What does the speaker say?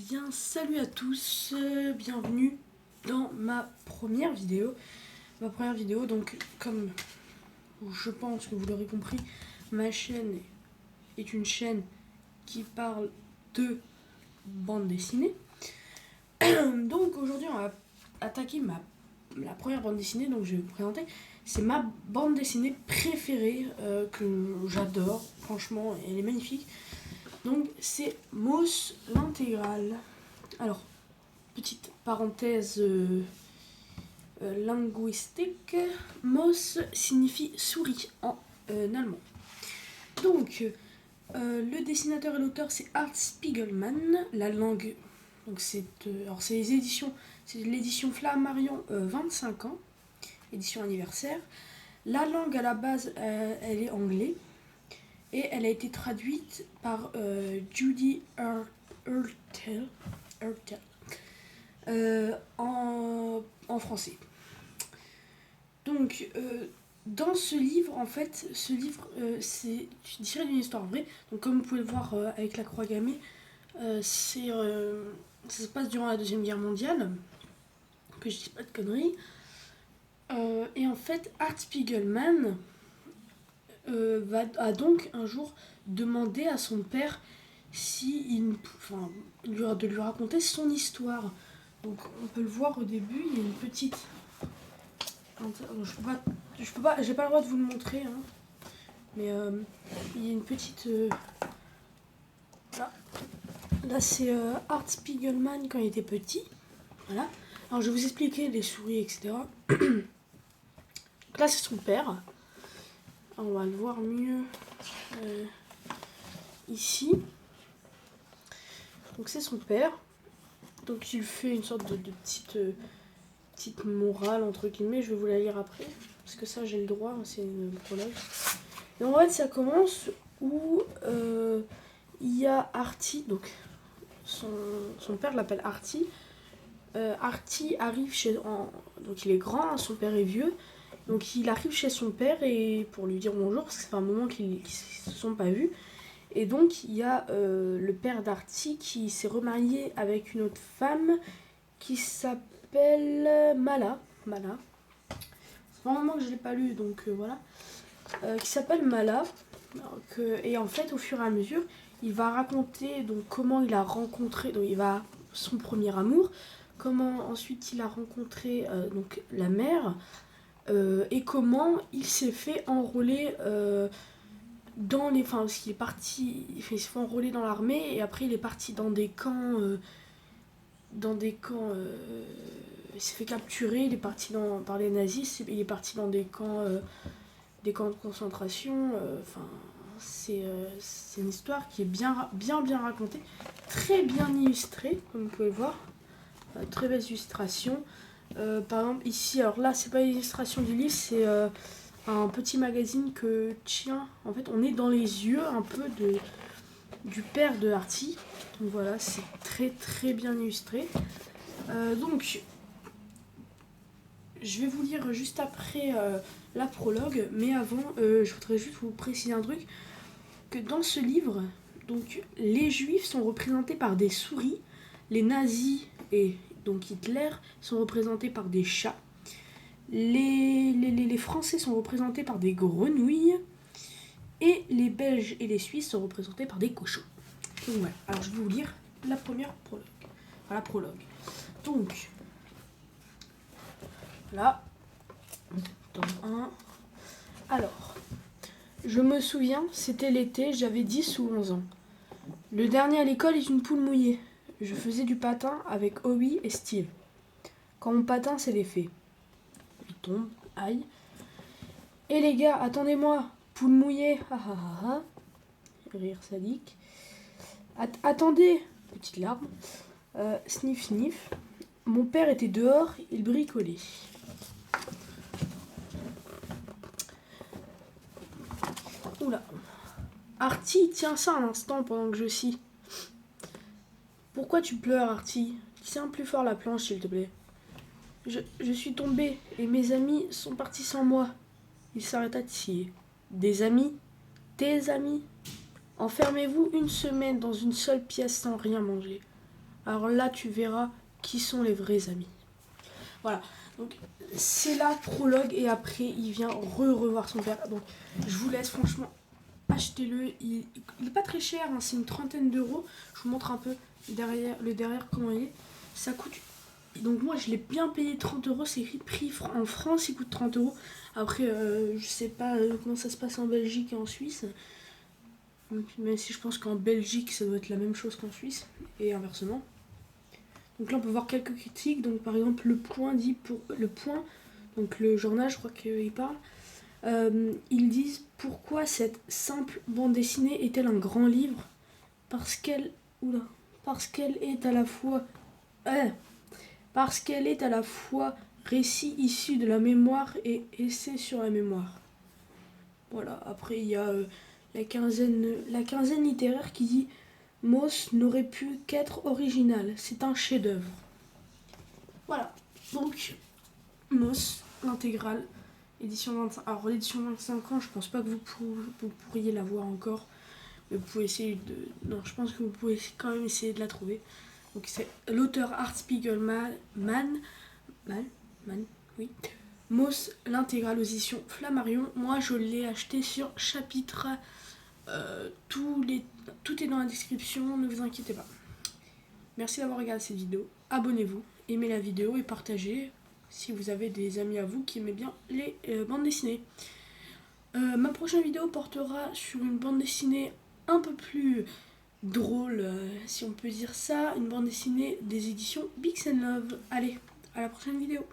bien, salut à tous, bienvenue dans ma première vidéo. Donc, comme je pense que vous l'aurez compris, ma chaîne est une chaîne qui parle de bande dessinée. Donc, aujourd'hui, on va attaquer la première bande dessinée, donc je vais vous présenter. C'est ma bande dessinée préférée, que j'adore, franchement, elle est magnifique. Donc, c'est Moss l'intégrale. Alors, petite parenthèse linguistique, Moss signifie souris en allemand. Donc, le dessinateur et l'auteur c'est Art Spiegelman. La langue, donc c'est l'édition Flammarion 25 ans, édition anniversaire. La langue à la base, elle est anglais et elle a été traduite par Judy Ertel. En français. Donc, dans ce livre, en fait, c'est tiré d'une histoire vraie. Donc, comme vous pouvez le voir avec la croix gammée, ça se passe durant la Deuxième Guerre mondiale, que je dis pas de conneries. Et en fait, Art Spiegelman a donc un jour demandé à son père de lui raconter son histoire. Donc on peut le voir au début, il y a une petite... j'ai pas le droit de vous le montrer, hein. Mais il y a une petite... Là c'est Art Spiegelman quand il était petit. Voilà. Alors je vais vous expliquer les souris, etc. Donc là c'est son père. On va le voir mieux ici. Donc c'est son père. Donc il fait une sorte de petite morale entre guillemets, je vais vous la lire après, parce que ça j'ai le droit, c'est une prologue. Et en fait ça commence où il y a Artie, donc son père l'appelle Artie. Artie arrive donc il est grand, hein, son père est vieux, donc il arrive chez son père et pour lui dire bonjour, parce que ça fait un moment qu'ils se sont pas vus. Et donc il y a le père d'Artie qui s'est remarié avec une autre femme qui s'appelle Mala. Ça fait un moment que je ne l'ai pas lu, donc voilà. Qui s'appelle Mala. Et en fait, au fur et à mesure, il va raconter donc comment il a rencontré, donc son premier amour, comment ensuite il a rencontré donc la mère, et comment il s'est fait enrôler parce qu'il est parti, il s'est fait enrôler dans l'armée et après il est parti dans des camps. Il s'est fait capturer, il est parti par les nazis, il est parti dans des camps de concentration. C'est une histoire qui est bien racontée, très bien illustrée, comme vous pouvez le voir. Très belles illustrations. Par exemple, ici, alors là, c'est pas l'illustration du livre, c'est un petit magazine que tient. En fait, on est dans les yeux un peu du père de Artie. Donc voilà, c'est très très bien illustré. Donc, je vais vous lire juste après la prologue, mais avant, je voudrais juste vous préciser un truc, que dans ce livre, donc, les juifs sont représentés par des souris, les nazis et donc Hitler sont représentés par des chats, les Français sont représentés par des grenouilles, et les Belges et les Suisses sont représentés par des cochons. Donc voilà, alors je vais vous lire la première prologue. Voilà, prologue. Donc, là, tome 1. Alors, je me souviens, c'était l'été, j'avais 10 ou 11 ans. Le dernier à l'école est une poule mouillée. Je faisais du patin avec Howie et Steve. Quand mon patin s'est défait. Il tombe, aïe. Et les gars, attendez-moi, poule mouillée, ha ha ha ha. Rire sadique. Attendez, petite larme. Sniff sniff. Mon père était dehors, il bricolait. Oula. Artie, tiens ça un instant pendant que je scie. Pourquoi tu pleures, Artie? Tiens plus fort la planche, s'il te plaît. Je suis tombée et mes amis sont partis sans moi. Il s'arrêta de scier. Des amis? Tes amis? Enfermez-vous une semaine dans une seule pièce sans rien manger. Alors là, tu verras qui sont les vrais amis. Voilà, donc c'est la prologue et après il vient revoir son père. Donc je vous laisse franchement, achetez-le. Il est pas très cher, hein, c'est une trentaine d'euros. Je vous montre un peu le derrière comment il est. Ça coûte. Donc moi je l'ai bien payé 30 euros, c'est écrit prix en France, il coûte 30 euros. Après, je sais pas comment ça se passe en Belgique et en Suisse. Même si je pense qu'en Belgique ça doit être la même chose qu'en Suisse et inversement. Donc là on peut voir quelques critiques. Donc par exemple Le Point dit pour Le Point, donc le journal, je crois qu'il parle. Ils disent pourquoi cette simple bande dessinée est-elle un grand livre parce qu'elle est à la fois récit issu de la mémoire et essai sur la mémoire. Voilà, après il y a la quinzaine littéraire qui dit Moss n'aurait pu qu'être original, c'est un chef-d'œuvre. Voilà, donc Moss, l'intégrale, édition 25. Alors l'édition 25 ans, je pense pas que vous pourriez la voir encore. Mais vous pouvez essayer de. Non, je pense que vous pouvez quand même essayer de la trouver. Donc c'est l'auteur Art Spiegelman, oui. Moss, l'intégrale aux éditions Flammarion. Moi je l'ai acheté sur chapitre. Tout est dans la description, ne vous inquiétez pas. Merci d'avoir regardé cette vidéo. Abonnez-vous, aimez la vidéo et partagez si vous avez des amis à vous qui aiment bien les bandes dessinées. Ma prochaine vidéo portera sur une bande dessinée un peu plus drôle, si on peut dire ça, une bande dessinée des éditions Bix & Love. Allez, à la prochaine vidéo.